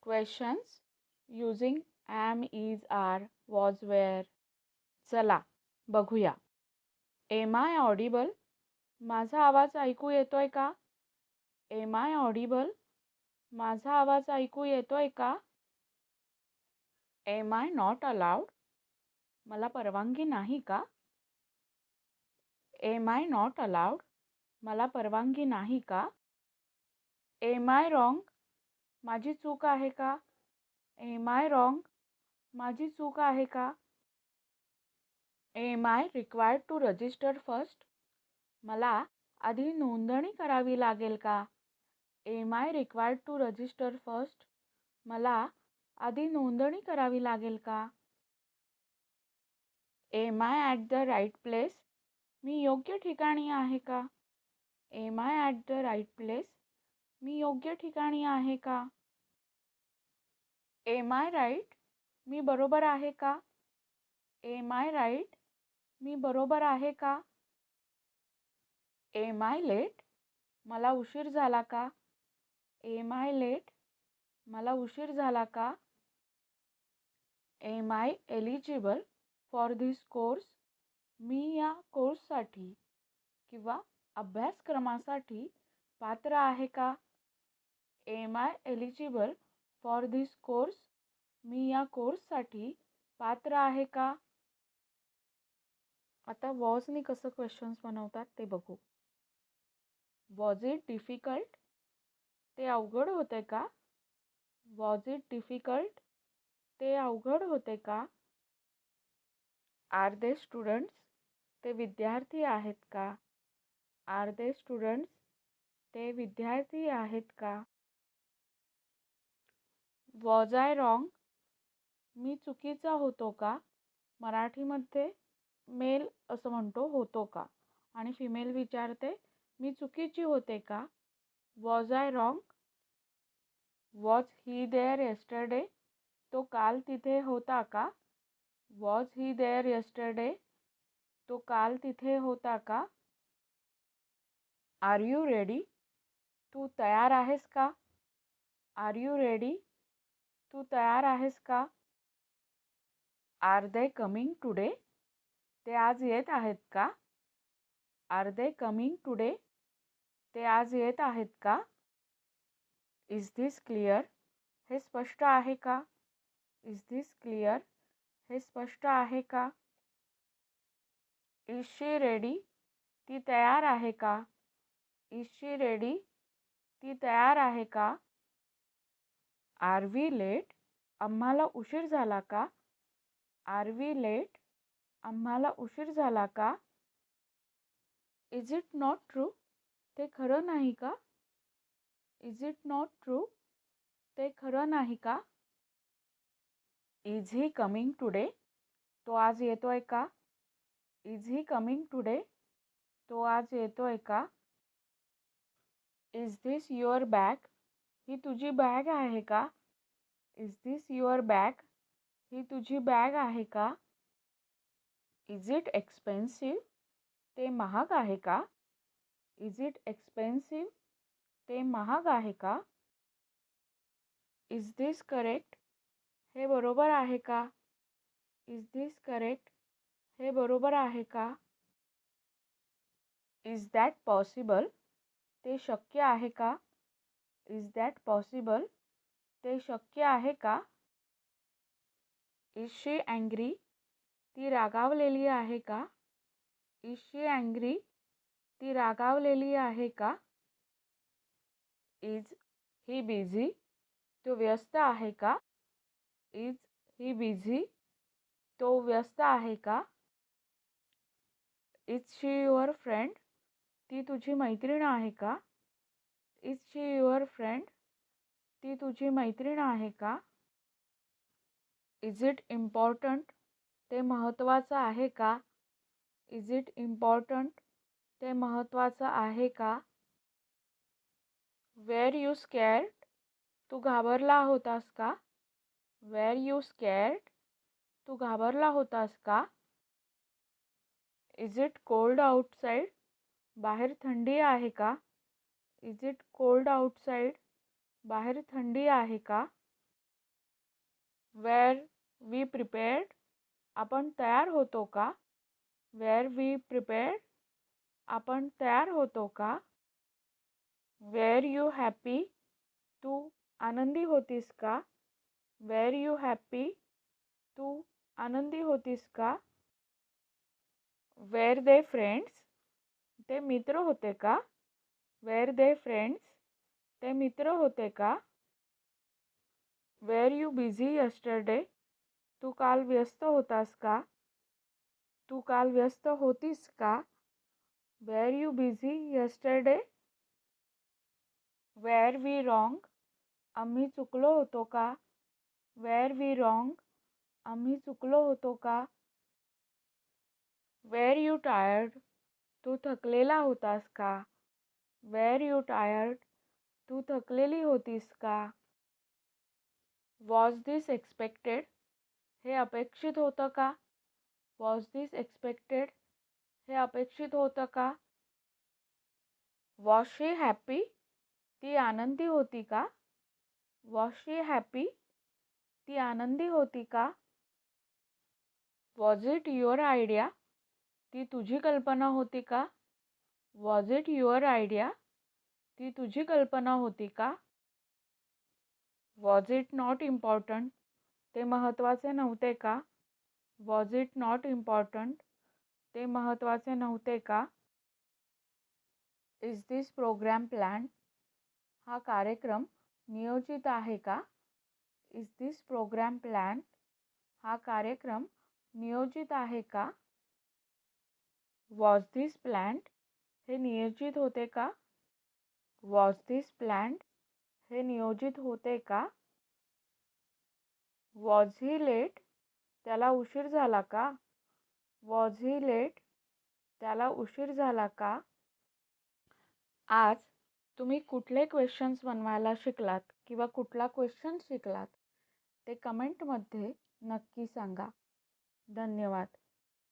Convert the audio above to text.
Questions using am, is, are, was, where. चला बघूया. Am I audible? माझा आवाज ऐकू येतोय का? Am I audible? माझा आवाज ऐकू येतोय का? Am I not allowed? मला परवानगी नाही का? Am I not allowed? मला परवानगी नाही का? Am I wrong? माझी चूक आहे का? Am I wrong? माझी चूक आहे का? Am I required to register first? मला आधी नोंदणी करावी लागेल का? Am I required to register first? मला आधी नोंदणी करावी लागेल का? Am I at the right place? मी योग्य ठिकाणी आहे का? Am I at the right place? मी योग्य ठिकाणी आहे का? Am I right? मी बरोबर आहे का? Am I right? मी बरोबर आहे का? Am I late? मला उशीर झाला का? Am I late? मला उशीर झाला का? Am I eligible for this course? मी या कोर्ससाठी किंवा अभ्यासक्रमासाठी पात्र आहे का? Am I eligible for this course? मी या कोर्ससाठी पात्र आहे का? आता वॉजनी कसं क्वेश्चन्स बनवतात ते बघू. Was it difficult? ते अवघड होते का? Was it difficult? ते अवघड होते का? Are they students? ते विद्यार्थी आहेत का? Are they students? ते विद्यार्थी आहेत का? Was I wrong? मी चुकीचा होतो का? मराठीमध्ये मेल असं म्हणतो होतो का, आणि फिमेल विचारते मी चुकीची होते का? Was I wrong? Was he there yesterday? तो काल तिथे होता का? Was he there yesterday? तो काल तिथे होता का? R you ready? तू तयार आहेस का? R you ready? तू तयार आहेस का? Are they coming today? ते आज येत आहेत का? Are they coming today? ते आज येत आहेत का? Is this clear? हे स्पष्ट आहे का? Is this clear? हे स्पष्ट आहे का? Is she ready? ती तयार आहे का? Is she ready? ती तयार आहे का? Are we late? आम्हाला उशीर झाला का? Are we late? आम्हाला उशीर झाला का? Is it not true? ते खरं नाही का? Is it not true? ते खरं नाही का? Is he coming today? तो आज येतोय का? Is he coming today? तो आज येतोय का? Is this your bag? ही तुझी बॅग आहे का? Is this your bag? ही तुझी बॅग आहे का? Is it expensive? ते महाग आहे का? Is it expensive? ते महाग आहे का? Is this correct? हे बरोबर आहे का? Is this correct? हे बरोबर आहे का? Is that possible? ते शक्य आहे का? Is that possible? ते शक्य आहे का? Is she angry? ती रागावलेली आहे का? Is she angry? ती रागावलेली आहे का? Is he busy? तो व्यस्त आहे का? Is he busy? तो व्यस्त आहे का? Is she your friend? ती तुझी मैत्रीण आहे का? Is she your friend? ती तुझी मैत्रीण आहे का? Is it important? ते महत्त्वाचं आहे का? Is it important? ते महत्त्वाचं आहे का? वेर यू स्कॅर्ड? तू घाबरला होतास का? वेर यू स्कॅर्ड? तू घाबरला होतास का? Is it cold outside? बाहेर थंडी आहे का? Is it cold outside? बाहेर थंडी आहे का? वेअर वी प्रिपेअर्ड, आपण तयार होतो का? वेअर वी प्रिपेअर्ड, आपण तयार होतो का? वेअर यू हॅपी, तू आनंदी होतीस का? वेअर यू हॅपी, तू आनंदी होतीस का? वेअर दे फ्रेंड्स, ते मित्र होते का? वेअर दे फ्रेंड्स, ते मित्र होते का? वेअर यू बिझी यस्टरडे, तू काल व्यस्त होतास का? तू काल व्यस्त होतीस का? Were you busy yesterday? Were we wrong, आम्ही चुकलो होतो का? वेअर वी रॉंग, आम्ही चुकलो होतो का? वेअर यू टायर्ड, तू थकलेला होतास का? वेअर यू टायर्ड, तू थकलेली होतीस का? वॉज दिस एक्सपेक्टेड, हे अपेक्षित होतं का? वॉज दिस एक्सपेक्टेड, हे अपेक्षित होतं का? वॉज शी हॅपी, ती आनंदी होती का? वॉज शी हॅपी, ती आनंदी होती का? वॉज इट युअर आयडिया, ती तुझी कल्पना होती का? वॉज इट युअर आयडिया, ती तुझी कल्पना होती का? वॉज इट नॉट इम्पॉर्टंट, ते महत्त्वाचे नव्हते का? वॉज इट नॉट इम्पॉर्टंट, ते महत्त्वाचे नव्हते का? इज दिस प्रोग्राम प्लॅन, हा कार्यक्रम नियोजित आहे का? इज दिस प्रोग्राम प्लॅन, हा कार्यक्रम नियोजित आहे का? वॉज दिस प्लॅन्ड, हे नियोजित होते का? वॉज दिस प्लॅन्ड, हे नियोजित होते का? वॉज ही लेट, त्याला उशीर झाला का? वॉज ही लेट, त्याला उशीर झाला का? आज तुम्ही कुठले क्वेश्चन्स बनवायला शिकलात किंवा कुठला क्वेश्चन शिकलात ते कमेंटमध्ये नक्की सांगा. धन्यवाद.